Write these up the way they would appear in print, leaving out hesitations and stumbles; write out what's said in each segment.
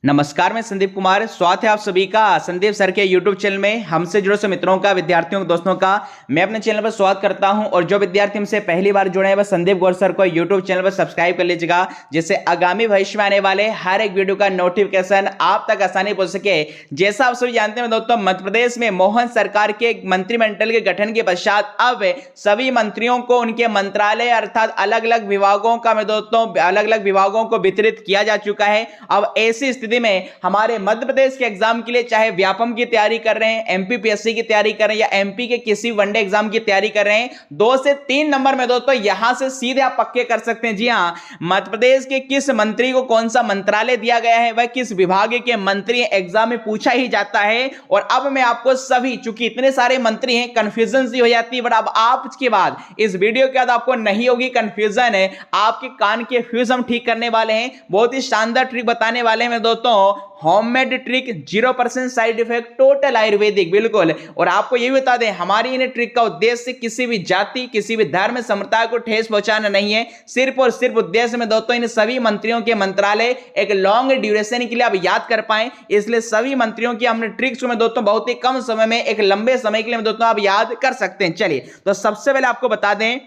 नमस्कार, मैं संदीप कुमार। स्वागत है आप सभी का संदीप सर के YouTube चैनल में। हमसे जुड़े सभी मित्रों का, विद्यार्थियों दोस्तों का मैं अपने चैनल पर स्वागत करता हूं। और जो विद्यार्थी हमसे पहली बार जुड़े हैं वह संदीप गौर सर को YouTube चैनल पर सब्सक्राइब कर लीजिएगा, जिससे आगामी भविष्य में आने वाले हर एक वीडियो का नोटिफिकेशन आप तक आसानी पहुंच सके। जैसा आप सभी जानते हैं दोस्तों, मध्य प्रदेश में मोहन सरकार के मंत्रिमंडल के गठन के पश्चात अब सभी मंत्रियों को उनके मंत्रालय अर्थात अलग अलग विभागों का अलग अलग विभागों को वितरित किया जा चुका है। अब ऐसी स्थिति में हमारे मध्य प्रदेश के एग्जाम के लिए, चाहे व्यापम की तैयारी कर रहे हैं, एमपीपीएससी की तैयारी कर रहे हैं या एमपी के किसी वनडे एग्जाम की तैयारी कर रहे हैं, 2 से 3 नंबर में दोस्तों यहां से सीधे आप पक्के कर सकते हैं। जी हां, मध्य प्रदेश के किस मंत्री को कौन सा मंत्रालय दिया गया है, वह किस विभाग के मंत्री एग्जाम में पूछा ही जाता है। और अब मैं आपको सभी, चूंकि इतने सारे मंत्री हैं, कंफ्यूजन सी हो जाती है, बट अब आपके बाद इस वीडियो के बाद आपको नहीं होगी कंफ्यूजन है। आपके कान के फ्यूज हम ठीक करने वाले हैं, बहुत ही शानदार ट्रिक बताने वाले हैं दोस्तों। Homemade trick, 0% side effect, total Ayurvedic, बिल्कुल। और आपको यह भी बता दें, हमारी इन ट्रिक का उद्देश्य किसी भी जाति, किसी भी धर्म समुदाय को ठेस पहुंचाना नहीं है। सिर्फ और सिर्फ उद्देश्य में दोस्तों इन सभी मंत्रियों के मंत्रालय एक लॉन्ग ड्यूरेशन के लिए आप याद कर पाए, इसलिए सभी मंत्रियों की हमने ट्रिक्स में दोस्तों बहुत ही कम समय में एक लंबे समय के लिए दोस्तों आप याद कर सकते हैं। चलिए, तो सबसे पहले आपको बता दें,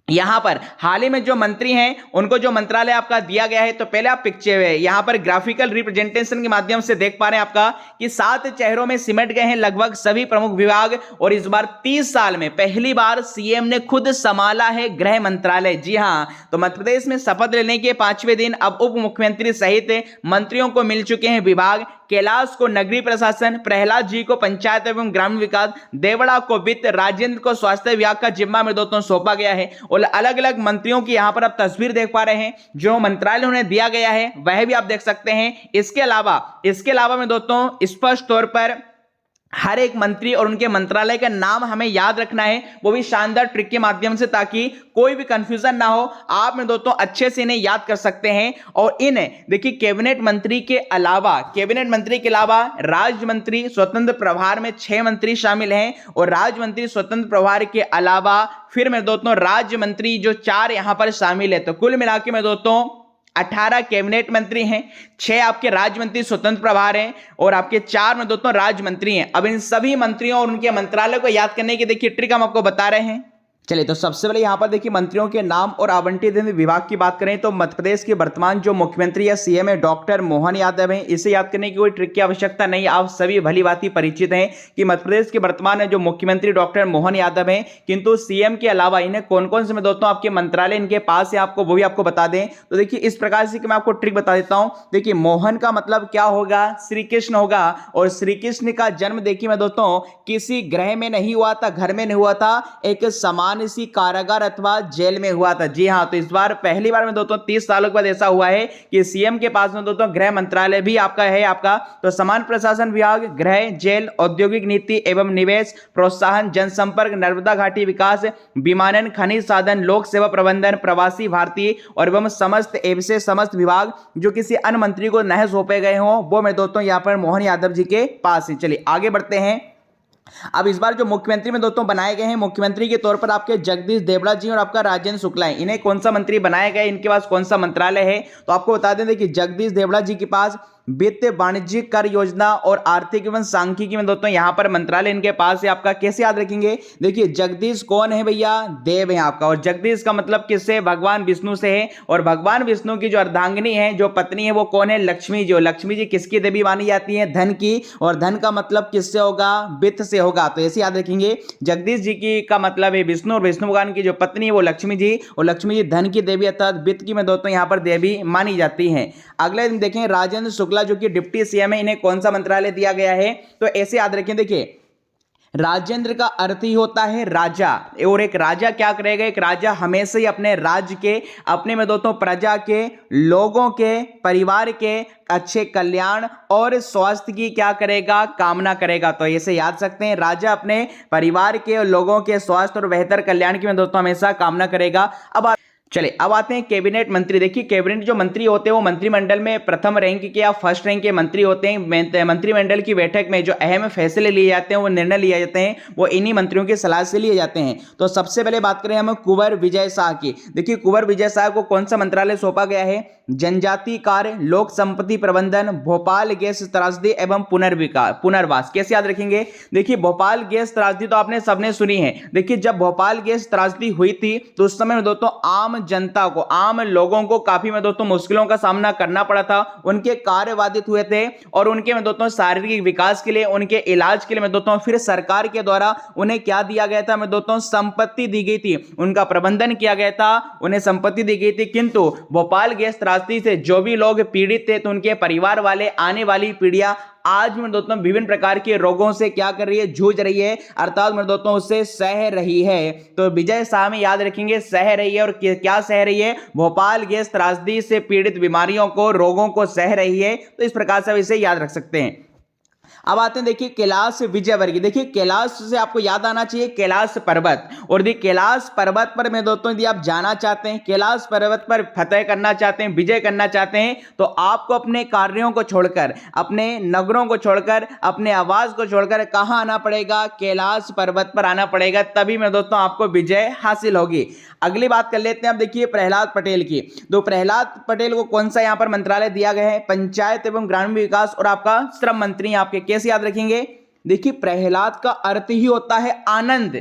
यहां पर हाल ही में जो मंत्री हैं उनको जो मंत्रालय आपका दिया गया है, तो पहले आप पिक्चर यहां पर ग्राफिकल रिप्रेजेंटेशन के माध्यम से देख पा रहे हैं आपका कि 7 चेहरों में सिमट गए हैं लगभग सभी प्रमुख विभाग। और इस बार 30 साल में पहली बार सीएम ने खुद संभाला है गृह मंत्रालय। जी हां, तो मध्य प्रदेश में शपथ लेने के 5वें दिन अब उप मुख्यमंत्री सहित मंत्रियों को मिल चुके हैं विभाग। कैलाश को नगरीय प्रशासन, प्रहलाद जी को पंचायत एवं ग्रामीण विकास, देवड़ा को वित्त, राजेंद्र को स्वास्थ्य विभाग का जिम्मा में दोस्तों सौंपा गया है। और अलग अलग मंत्रियों की यहां पर आप तस्वीर देख पा रहे हैं, जो मंत्रालय उन्हें दिया गया है वह भी आप देख सकते हैं। इसके अलावा में दोस्तों स्पष्ट तौर पर हर एक मंत्री और उनके मंत्रालय का नाम हमें याद रखना है, वो भी शानदार ट्रिक के माध्यम से, ताकि कोई भी कंफ्यूजन ना हो। आप में दोस्तों अच्छे से इन्हें याद कर सकते हैं। और इन्हें देखिए, कैबिनेट मंत्री के अलावा राज्य मंत्री स्वतंत्र प्रभार में 6 मंत्री शामिल हैं। और राज्य मंत्री स्वतंत्र प्रभार के अलावा फिर में दोस्तों राज्य मंत्री जो 4 यहां पर शामिल है, तो कुल मिलाकर में दोस्तों 18 कैबिनेट मंत्री हैं, 6 आपके राज्य मंत्री स्वतंत्र प्रभार हैं और आपके 4 में दोस्तों राज्य मंत्री हैं। अब इन सभी मंत्रियों और उनके मंत्रालय को याद करने की देखिए ट्रिक हम आपको बता रहे हैं। चलिए, तो सबसे पहले यहां पर देखिए मंत्रियों के नाम और आवंटित विभाग की बात करें तो मध्य प्रदेश के वर्तमान जो मुख्यमंत्री या सीएम है डॉक्टर मोहन यादव हैं। इसे याद करने की कोई ट्रिक की आवश्यकता नहीं, आप सभी भली भांति परिचित हैं कि मध्य प्रदेश के वर्तमान जो मुख्यमंत्री डॉक्टर मोहन यादव हैं। किंतु सीएम के अलावा इन्हें कौन कौन से में दोस्तों आपके मंत्रालय इनके पास है, आपको वो भी आपको बता दें। तो देखिए इस प्रकार से मैं आपको ट्रिक बता देता हूं। देखिए, मोहन का मतलब क्या होगा, श्री कृष्ण होगा। और श्री कृष्ण का जन्म देखिए मैं दोस्तों किसी ग्रह में नहीं हुआ था, घर में नहीं हुआ था, एक सामान्य सी कारागार अथवा जेल में हुआ था। जी हां, तो इस बार पहली बार में दोस्तों 30 सालों के बाद ऐसा हुआ है कि सीएम के पास में दोस्तों गृह मंत्रालय भी आपका है। तो समान प्रशासन विभाग, गृह, जेल, औद्योगिक नीति एवं निवेश, प्रोत्साहन, जनसंपर्क, नर्मदा घाटी विकास, विमानन, खनिज साधन, लोक सेवा प्रबंधन, प्रवासी भारतीय और एवं समस्त विभाग जो किसी अन्य मंत्री को नहीं सौंपे गए हों, वो मैं दोस्तों यहां पर मोहन यादव जी के पास है। चलिए आगे बढ़ते हैं। अब इस बार जो मुख्यमंत्री में दोस्तों बनाए गए हैं, मुख्यमंत्री के तौर पर आपके जगदीश देवड़ा जी और आपका राजेंद्र शुक्ला है। इन्हें कौन सा मंत्री बनाया गया, इनके पास कौन सा मंत्रालय है, तो आपको बता दें देखिए जगदीश देवड़ा जी के पास वित्त, वाणिज्यिक, कर योजना और आर्थिक एवं सांख्यिकी में दोस्तों यहां पर मंत्रालय इनके पास है। आपका कैसे याद रखेंगे, देखिए जगदीश कौन है भैया, देव है आपका। और जगदीश का मतलब किससे, भगवान विष्णु से है। और भगवान विष्णु की जो अर्धांगिनी है, जो पत्नी है, वो कौन है, लक्ष्मी जी। लक्ष्मी जी किसकी देवी मानी जाती है, धन की। और धन का मतलब किससे होगा, वित्त से होगा। तो ऐसे याद रखेंगे, जगदीश जी की का मतलब है विष्णु, और विष्णु भगवान की जो पत्नी है वो लक्ष्मी जी, और लक्ष्मी जी धन की देवी अर्थात वित्त की में दोस्तों यहां पर देवी मानी जाती है। अगले दिन देखें राजेंद्र शुक्ला जो कि डिप्टी सीएम है, इन्हें कौन सा मंत्रालय दिया गया है, तो ऐसे याद रखें। देखिए राजेंद्र का अर्थ ही होता है राजा। और एक राजा क्या करेगा, एक राजा हमेशा ही अपने राज्य के, अपने में दोस्तों प्रजा के, लोगों के, परिवार के अच्छे कल्याण और स्वास्थ्य की क्या करेगा, कामना करेगा। तो ऐसे याद सकते हैं, राजा अपने परिवार के और लोगों के स्वास्थ्य और बेहतर कल्याण की में दोस्तों हमेशा कामना करेगा। चलिए अब आते हैं कैबिनेट मंत्री। देखिए कैबिनेट जो मंत्री होते हैं वो मंत्रिमंडल में प्रथम रैंक के या फर्स्ट रैंक के मंत्री होते हैं। मंत्रिमंडल की बैठक में जो अहम फैसले लिए जाते हैं, वो निर्णय लिए जाते हैं, वो इन्हीं मंत्रियों की सलाह से लिए जाते हैं। तो सबसे पहले बात करें हम कुंवर विजय शाह की। देखिए कुंवर विजय शाह को कौन सा मंत्रालय सौंपा गया है, जनजाति कार्य, लोक संपत्ति प्रबंधन, भोपाल गैस त्रासदी एवं पुनर्वास। कैसे याद रखेंगे? देखिए भोपाल गैस त्रासदी तो आपने सबने सुनी है। देखिए जब भोपाल गैस त्रासदी हुई थी तो उस समय में दोस्तों आम जनता को, आम लोगों को काफी में दोस्तों मुश्किलों का सामना करना पड़ा था। उनके कार्य बाधित हुए थे और उनके में दोस्तों शारीरिक विकास के लिए, उनके इलाज के लिए में दोस्तों फिर सरकार के द्वारा उन्हें क्या दिया गया था में दोस्तों? संपत्ति दी गई थी, उनका प्रबंधन किया गया था, उन्हें संपत्ति दी गई थी। किंतु भोपाल गैस त्रासदी से जो भी लोग पीड़ित थे तो उनके परिवार वाले, आने वाली पीढ़ियां आज में दोस्तों विभिन्न प्रकार के रोगों से क्या कर रही है? जूझ रही है, अर्थात में दोस्तों उससे सह रही है। तो विजय शाह में याद रखेंगे सह रही है। और क्या सह रही है? भोपाल गैस त्रासदी से पीड़ित बीमारियों को, रोगों को सह रही है। तो इस प्रकार से इसे याद रख सकते हैं। अब आते हैं देखिए कैलाश विजयवर्गीय। देखिए कैलाश से आपको याद आना चाहिए कैलाश पर्वत। और देखिए कैलाश पर्वत पर मैं दोस्तों यदि आप जाना चाहते हैं, कैलाश पर्वत पर फतेह करना चाहते हैं, विजय करना चाहते हैं, तो आपको अपने कार्यों को छोड़कर, अपने नगरों को छोड़कर, अपने आवास को छोड़कर कहां आना पड़ेगा? कैलाश पर्वत पर आना पड़ेगा। तभी मैं दोस्तों आपको विजय हासिल होगी। अगली बात कर लेते हैं अब देखिए प्रहलाद पटेल की। तो प्रहलाद पटेल को कौन सा यहां पर मंत्रालय दिया गया है? पंचायत एवं ग्रामीण विकास और आपका श्रम मंत्री। आपके कैसे याद रखेंगे? देखिए प्रहलाद का अर्थ ही होता है आनंद।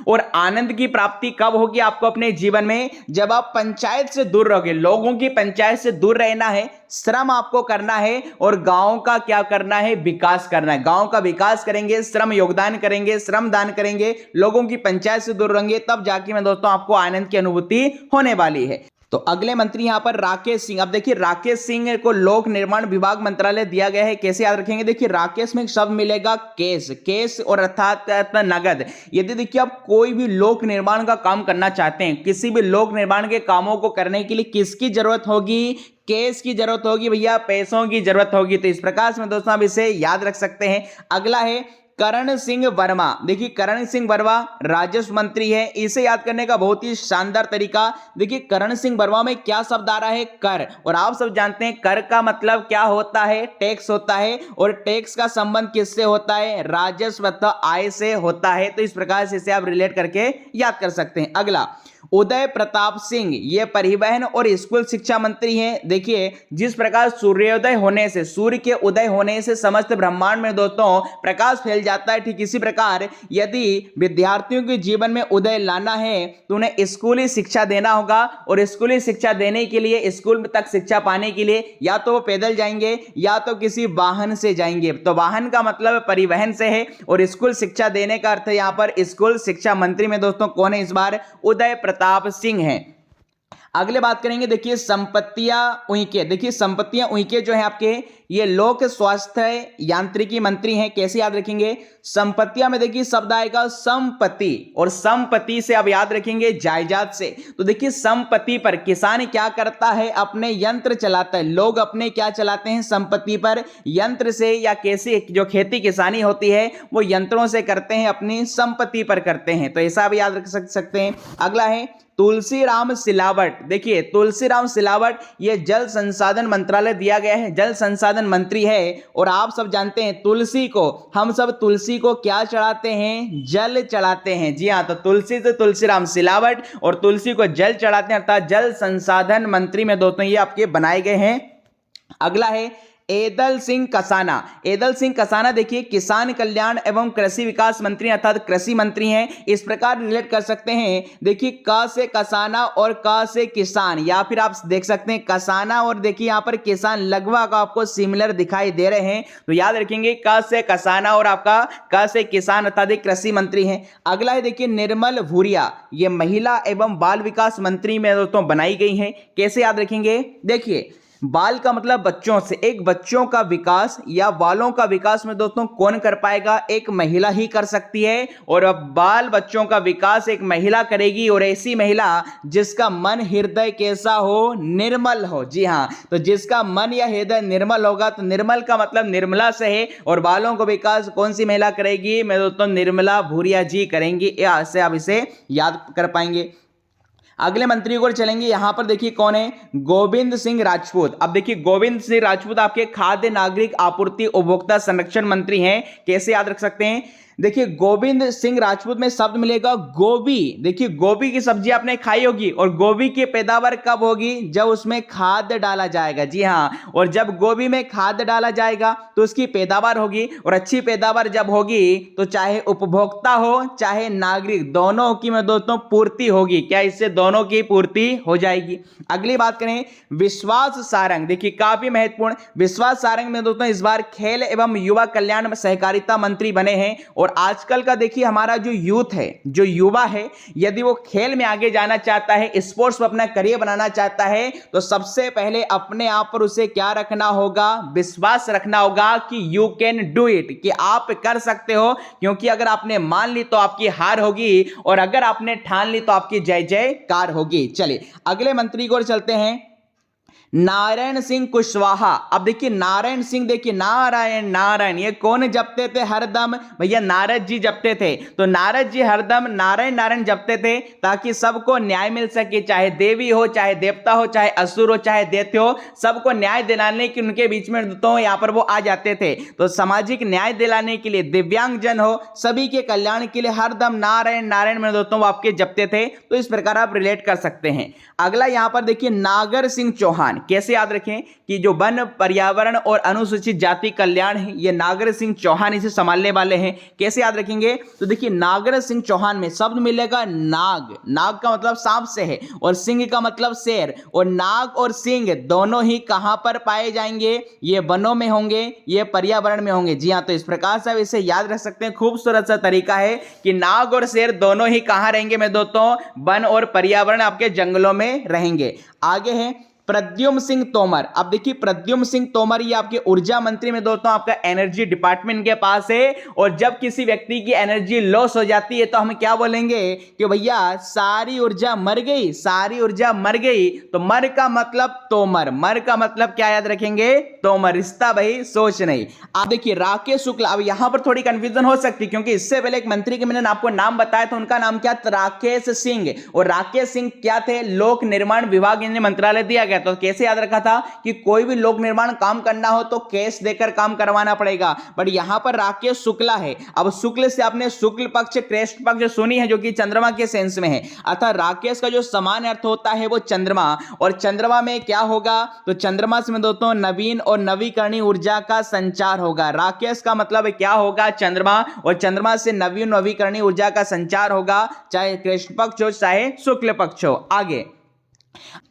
और आनंद की प्राप्ति कब होगी आपको अपने जीवन में? जब आप पंचायत से दूर रहोगे। लोगों की पंचायत से दूर रहना है, श्रम आपको करना है और गांव का क्या करना है? विकास करना है। गांव का विकास करेंगे, श्रम योगदान करेंगे, श्रम दान करेंगे, लोगों की पंचायत से दूर रहेंगे, तब जाके मैं दोस्तों आपको आनंद की अनुभूति होने वाली है। तो अगले मंत्री यहां पर राकेश सिंह। अब देखिए राकेश सिंह को लोक निर्माण विभाग मंत्रालय दिया गया है। कैसे याद रखेंगे? देखिए राकेश में शब्द मिलेगा केस, केस और अर्थात नगद। यदि देखिए आप कोई भी लोक निर्माण का काम करना चाहते हैं, किसी भी लोक निर्माण के कामों को करने के लिए किसकी जरूरत होगी? केस की जरूरत होगी भैया, पैसों की जरूरत होगी। तो इस प्रकार से दोस्तों आप इसे याद रख सकते हैं। अगला है करण सिंह वर्मा। देखिए करण सिंह वर्मा राजस्व मंत्री है। इसे याद करने का बहुत ही शानदार तरीका, देखिए करण सिंह वर्मा में क्या शब्द आ रहा है? कर। और आप सब जानते हैं कर का मतलब क्या होता है? टैक्स होता है। और टैक्स का संबंध किससे होता है? राजस्व अथवा आय से होता है। तो इस प्रकार से इसे आप रिलेट करके याद कर सकते हैं। अगला उदय प्रताप सिंह, ये परिवहन और स्कूल शिक्षा मंत्री हैं। देखिए जिस प्रकार सूर्योदय होने से, सूर्य के उदय होने से समस्त ब्रह्मांड में दोस्तों प्रकाश फैल जाता है, ठीक इसी प्रकार यदि विद्यार्थियों के जीवन में उदय लाना है तो उन्हें स्कूली शिक्षा देना होगा। और स्कूली शिक्षा देने के लिए, स्कूल तक शिक्षा पाने के लिए या तो वो पैदल जाएंगे या तो किसी वाहन से जाएंगे। तो वाहन का मतलब परिवहन से है। और स्कूल शिक्षा देने का अर्थ यहां पर स्कूल शिक्षा मंत्री में दोस्तों कौन है इस बार? उदय प्रताप सिंह हैं। अगले बात करेंगे देखिए संपत्तियां उइके। देखिए संपत्तियां उइके जो है आपके, ये लोक स्वास्थ्य यांत्रिकी मंत्री हैं। कैसे याद रखेंगे? संपत्तियां में देखिए शब्द आएगा संपत्ति, और संपत्ति से आप याद रखेंगे जायदाद से। तो देखिए संपत्ति पर किसान क्या करता है? अपने यंत्र चलाता है। लोग अपने क्या चलाते हैं? संपत्ति पर यंत्र से, या कैसे जो खेती किसानी होती है वो यंत्रों से करते हैं, अपनी संपत्ति पर करते हैं। तो ऐसा भी याद रख सकते हैं। अगला है तुलसीराम सिलावट। देखिए तुलसीराम सिलावट, ये जल संसाधन मंत्रालय दिया गया है, जल संसाधन मंत्री है। और आप सब जानते हैं तुलसी को, हम सब तुलसी को क्या चढ़ाते हैं? जल चढ़ाते हैं। जी हाँ, तो तुलसी से तुलसीराम सिलावट और तुलसी को जल चढ़ाते हैं, अर्थात जल संसाधन मंत्री में दोस्तों ये आपके बनाए गए हैं। अगला है एदल सिंह कसाना। एदल सिंह कसाना देखिए किसान कल्याण एवं कृषि विकास मंत्री अर्थात कृषि मंत्री हैं। इस प्रकार रिलेट कर सकते हैं। देखिए क से कसाना और क से किसान, या फिर आप देख सकते हैं कसाना और देखिए यहां पर किसान लगभग आपको सिमिलर दिखाई दे रहे हैं। तो याद रखेंगे क से कसाना और आपका क से किसान अर्थात कृषि मंत्री हैं। अगला है देखिए निर्मल भूरिया, ये महिला एवं बाल विकास मंत्री में दोस्तों बनाई गई हैं। कैसे याद रखेंगे? देखिए बाल का मतलब बच्चों से, एक बच्चों का विकास या बालों का विकास में दोस्तों कौन कर पाएगा? एक महिला ही कर सकती है। और अब बाल बच्चों का विकास एक महिला करेगी, और ऐसी महिला जिसका मन हृदय कैसा हो? निर्मल हो। जी हाँ, तो जिसका मन या हृदय निर्मल होगा, तो निर्मल का मतलब निर्मला से है। और बालों का विकास कौन सी महिला करेगी? मैं दोस्तों निर्मला भूरिया जी करेंगी। या से आप इसे याद कर पाएंगे। अगले मंत्री को चलेंगे, यहां पर देखिए कौन है? गोविंद सिंह राजपूत। अब देखिए गोविंद सिंह राजपूत आपके खाद्य नागरिक आपूर्ति उपभोक्ता संरक्षण मंत्री हैं। कैसे याद रख सकते हैं? देखिए गोविंद सिंह राजपूत में शब्द मिलेगा गोभी। देखिए गोभी की सब्जी आपने खाई होगी, और गोभी की पैदावार कब होगी? जब उसमें खाद डाला जाएगा। जी हाँ, और जब गोभी में खाद डाला जाएगा तो उसकी पैदावार होगी, और अच्छी पैदावार जब होगी तो चाहे उपभोक्ता हो चाहे नागरिक, दोनों की में दोस्तों पूर्ति होगी। क्या इससे दोनों की पूर्ति हो जाएगी। अगली बात करें विश्वास सारंग। देखिए काफी महत्वपूर्ण, विश्वास सारंग में दोस्तों इस बार खेल एवं युवा कल्याण सहकारिता मंत्री बने हैं। और आजकल का देखिए हमारा जो यूथ है, जो युवा है, यदि वो खेल में आगे जाना चाहता है, स्पोर्ट्स में अपना करियर बनाना चाहता है, तो सबसे पहले अपने आप पर उसे क्या रखना होगा? विश्वास रखना होगा कि यू कैन डू इट, कि आप कर सकते हो। क्योंकि अगर आपने मान ली तो आपकी हार होगी, और अगर आपने ठान ली तो आपकी जय जयकार होगी। चलिए अगले मंत्री को चलते हैं, नारायण सिंह कुशवाहा। अब देखिए नारायण सिंह, देखिए नारायण नारायण, ये कौन जपते थे हरदम? भैया नारद जी जपते थे। तो नारद जी हरदम नारायण नारायण जपते थे ताकि सबको न्याय मिल सके, चाहे देवी हो चाहे देवता हो, चाहे असुर हो चाहे दैत्य हो, सबको न्याय दिलाने की उनके बीच में तो यहां पर वो आ जाते थे। तो सामाजिक न्याय दिलाने के लिए, दिव्यांग जन हो, सभी के कल्याण के लिए हरदम नारायण नारायण में दोस्तों वो आपके जपते थे। तो इस प्रकार आप रिलेट कर सकते हैं। अगला यहां पर देखिए नागर सिंह चौहान। कैसे याद रखें कि जो वन पर्यावरण और अनुसूचित जाति कल्याण है, ये नागर सिंह चौहान इसे संभालने वाले हैं। कैसे याद रखेंगे? तो देखिए नागर सिंह चौहान में शब्द मिलेगा नाग। नाग का मतलब सांप से है, और सिंह का मतलब शेर। और नाग और सिंह दोनों ही कहां पर पाए जाएंगे? ये वनों में होंगे, ये पर्यावरण में होंगे। जी हां, तो इस प्रकार से इसे याद रख सकते हैं। खूबसूरत सा तरीका है कि नाग और शेर दोनों ही कहां रहेंगे मेरे दोस्तों? वन और पर्यावरण आपके जंगलों में रहेंगे। आगे है प्रद्युम्न सिंह तोमर। अब देखिए प्रद्युम्न सिंह तोमर ये आपके ऊर्जा मंत्री में दोस्तों आपका एनर्जी डिपार्टमेंट के पास है। और जब किसी व्यक्ति की एनर्जी लॉस हो जाती है तो हम क्या बोलेंगे कि भैया सारी ऊर्जा मर गई, सारी ऊर्जा मर गई। तो मर का मतलब तोमर, मर का मतलब क्या याद रखेंगे? तोमर। रिश्ता भाई सोच नहीं। आप देखिए राकेश शुक्ला। अब यहां पर थोड़ी कंफ्यूजन हो सकती है क्योंकि इससे पहले एक मंत्री के मैंने आपको नाम बताया था, उनका नाम क्या? राकेश सिंह। और राकेश सिंह क्या थे? लोक निर्माण विभाग इन्हें मंत्रालय दिया गया। तो कैसे याद रखा था कि कोई भी लोक निर्माण काम करना हो तो कैश देकर काम करवाना पड़ेगा। बट यहां पर राकेश शुक्ला है। अब शुक्ल से आपने शुक्ल पक्ष कृष्ण पक्ष सुनी है, जो कि चंद्रमा के सेंस में है। अर्थात राकेश का जो समान अर्थ होता है वो चंद्रमा। और चंद्रमा में क्या होगा? तो चंद्रमा से दोस्तों नवीन और नवीकरणीय ऊर्जा का संचार होगा। राकेश का मतलब क्या होगा? चंद्रमा। और चंद्रमा से नवीन नवीकरणीय ऊर्जा का संचार होगा, चाहे कृष्ण पक्ष हो चाहे शुक्ल पक्ष हो। आगे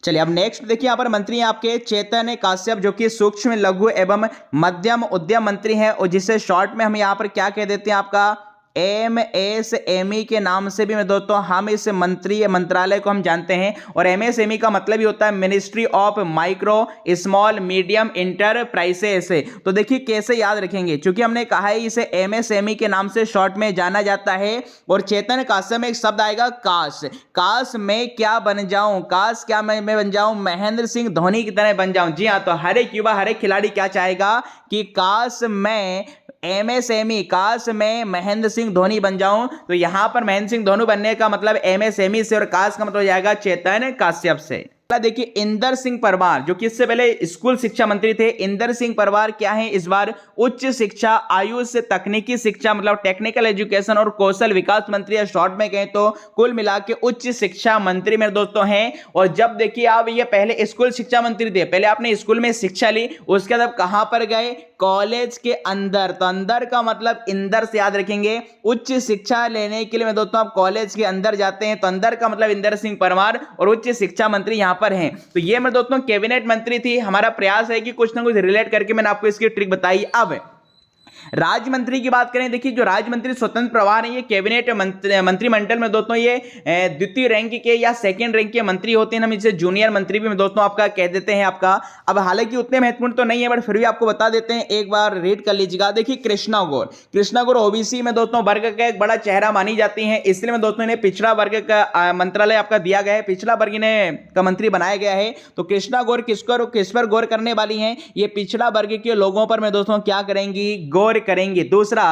चलिए अब नेक्स्ट देखिए, यहां पर मंत्री आपके चैतन्य काश्यप, जो कि सूक्ष्म लघु एवं मध्यम उद्यम मंत्री हैं, और जिसे शॉर्ट में हम यहां पर क्या कह देते हैं? आपका MSME के नाम से भी मैं दोस्तों हम इस मंत्रालय को हम जानते हैं। और MSME का मतलब ही होता है ministry of micro small medium enterprises. तो देखिए कैसे याद रखेंगे, क्योंकि हमने कहा है इसे MSME के नाम से शॉर्ट में जाना जाता है। और चेतन काश्यप में एक शब्द आएगा काश। काश मैं क्या बन जाऊं? काश क्या मैं बन जाऊं? महेंद्र सिंह धोनी की तरह बन जाऊं। जी हाँ, तो हर एक युवा हर एक खिलाड़ी क्या चाहेगा कि काश मैं MSME, काश मैं महेंद्र सिंह धोनी बन जाऊं। तो यहां पर महेंद्र सिंह धोनी बनने का मतलब MSME से, और काश का मतलब हो जाएगा चेतन काश्यप से। देखिए इंदर सिंह परमार, जो कि इससे पहले स्कूल शिक्षा मंत्री थे। इंदर सिंह परमार क्या है इस बार? उच्च शिक्षा, आयुष, तकनीकी शिक्षा मतलब टेक्निकल एजुकेशन और कौशल विकास मंत्री, या शॉर्ट में कहें तो कुल मिला के उच्च शिक्षा मंत्री मेरे दोस्तों हैं। और जब देखिए आप ये पहले स्कूल शिक्षा मंत्री थे, पहले आपने स्कूल में शिक्षा ली, उसके बाद कहां पर गए? कॉलेज के अंदर। तो अंदर का मतलब इंदर से याद रखेंगे। उच्च शिक्षा लेने के लिए मैं दोस्तों आप कॉलेज के अंदर जाते हैं, तो अंदर का मतलब इंदर सिंह परमार, और उच्च शिक्षा मंत्री यहां पर हैं। तो ये मेरे दोस्तों कैबिनेट मंत्री थी। हमारा प्रयास है कि कुछ ना कुछ रिलेट करके मैंने आपको इसकी ट्रिक बताई। अब राज्य मंत्री की बात करें, देखिए जो राज्य मंत्री स्वतंत्र प्रभार है, ये कैबिनेट मंत्रिमंडल में दोस्तों ये द्वितीय रैंक के या सेकंड रैंक के मंत्री होते हैं। हम इसे जूनियर मंत्री भी दोस्तों आपका कह देते हैं आपका। अब हालांकि उतने महत्वपूर्ण तो नहीं है, बट फिर भी आपको बता देते हैं, एक बार रीड कर लीजिएगा। देखिए कृष्णा गौर, कृष्णा गौर ओबीसी में दोस्तों वर्ग का एक बड़ा चेहरा मानी जाती है, इसलिए में दोस्तों इन्हें पिछड़ा वर्ग का मंत्रालय आपका दिया गया है, पिछड़ा वर्ग इन्हें का मंत्री बनाया गया है। तो कृष्णा गौर किस पर गौर करने वाली हैं? ये पिछड़ा वर्ग के लोगों पर मैं दोस्तों क्या करेंगी? गौर करेंगे। दूसरा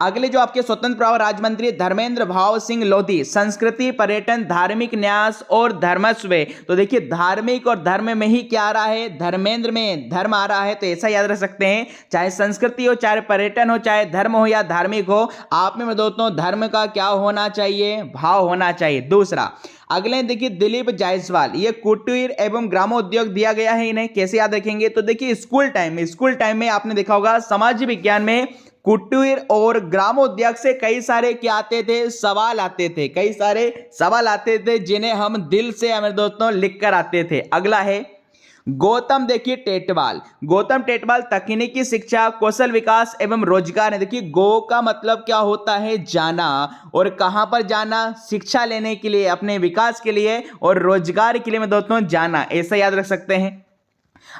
अगले जो आपके स्वतंत्र प्रभार राज्य मंत्री धर्मेंद्र भाव सिंह लोधी, संस्कृति, पर्यटन, धार्मिक न्यास और धर्मस्व। तो देखिए धार्मिक और धर्म में ही क्या आ रहा है, धर्मेंद्र में धर्म आ रहा है, तो ऐसा याद रख सकते हैं। चाहे संस्कृति हो, चाहे पर्यटन हो, चाहे धर्म हो या धार्मिक हो, आप में मैं दोस्तों धर्म का क्या होना चाहिए, भाव होना चाहिए। दूसरा अगले देखिए दिलीप जायसवाल, ये कुटीर एवं ग्रामोद्योग दिया गया है, इन्हें कैसे याद रखेंगे। तो देखिए स्कूल टाइम में आपने देखा होगा समाज विज्ञान में कुटीर और ग्रामोद्योग से कई सारे क्या आते थे, सवाल आते थे, कई सारे सवाल आते थे जिन्हें हम दिल से हमारे दोस्तों लिख कर आते थे। अगला है गौतम देखिए टेटवाल, गौतम टेटवाल तकनीकी शिक्षा, कौशल विकास एवं रोजगार है। देखिए गो का मतलब क्या होता है, जाना, और कहां पर जाना, शिक्षा लेने के लिए, अपने विकास के लिए, और रोजगार के लिए में दोस्तों जाना, ऐसा याद रख सकते हैं।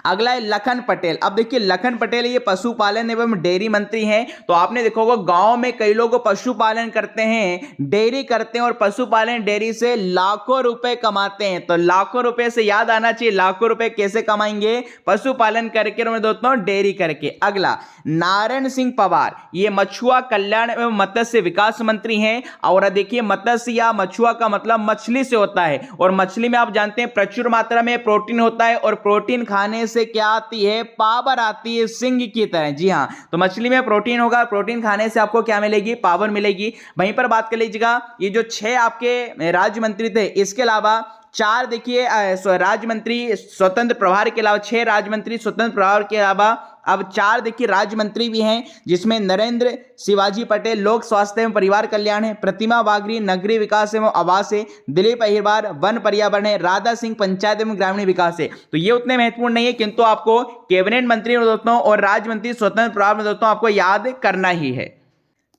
अगला है लखन पटेल। अब देखिए लखन पटेल ये पशुपालन एवं डेयरी मंत्री हैं। तो आपने देखा होगा गांव में कई लोग पशुपालन करते हैं, डेयरी करते हैं, और पशुपालन डेयरी से लाखों रुपए कमाते हैं। तो लाखों रुपए से याद आना चाहिए, लाखों रुपए कैसे कमाएंगे, पशुपालन करके और दोस्तों डेयरी करके। अगला नारायण सिंह पवार, ये मछुआ कल्याण एवं मत्स्य विकास मंत्री हैं। और देखिए मत्स्य या मछुआ का मतलब मछली से होता है, और मछली में आप जानते हैं प्रचुर मात्रा में प्रोटीन होता है, और प्रोटीन खाने से क्या आती है, पावर आती है, सिंह की तरह। जी हां, तो मछली में प्रोटीन होगा, प्रोटीन खाने से आपको क्या मिलेगी, पावर मिलेगी। वहीं पर बात कर लीजिएगा, ये जो 6 आपके राज्य मंत्री थे, इसके अलावा 4 देखिए राज्य मंत्री स्वतंत्र प्रभार के अलावा, 6 राज्य मंत्री स्वतंत्र प्रभार के अलावा अब 4 देखिए राज्य मंत्री भी हैं, जिसमें नरेंद्र शिवाजी पटेल लोक स्वास्थ्य एवं परिवार कल्याण है, प्रतिमा बागरी नगरीय विकास एवं आवास है, दिलीप अहिरवार वन पर्यावरण है, राधा सिंह पंचायत एवं ग्रामीण विकास है। तो ये उतने महत्वपूर्ण नहीं है, किंतु आपको कैबिनेट मंत्री दोस्तों और राज्य मंत्री स्वतंत्र प्रभार में दोस्तों आपको याद करना ही है।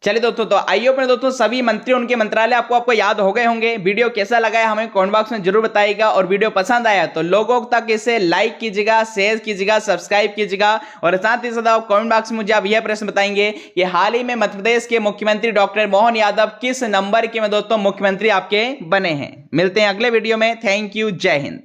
चलिए दोस्तों, तो आइए अपने दोस्तों सभी मंत्री उनके मंत्रालय आपको याद हो गए होंगे। वीडियो कैसा लगा है हमें कमेंट बॉक्स में जरूर बताइएगा, और वीडियो पसंद आया तो लोगों तक इसे लाइक कीजिएगा, शेयर कीजिएगा, सब्सक्राइब कीजिएगा, और साथ ही साथ आप कमेंट बॉक्स में मुझे आप यह प्रश्न बताएंगे कि हाल ही में मध्य प्रदेश के मुख्यमंत्री डॉक्टर मोहन यादव किस नंबर के में दोस्तों मुख्यमंत्री आपके बने हैं। मिलते हैं अगले वीडियो में। थैंक यू, जय हिंद।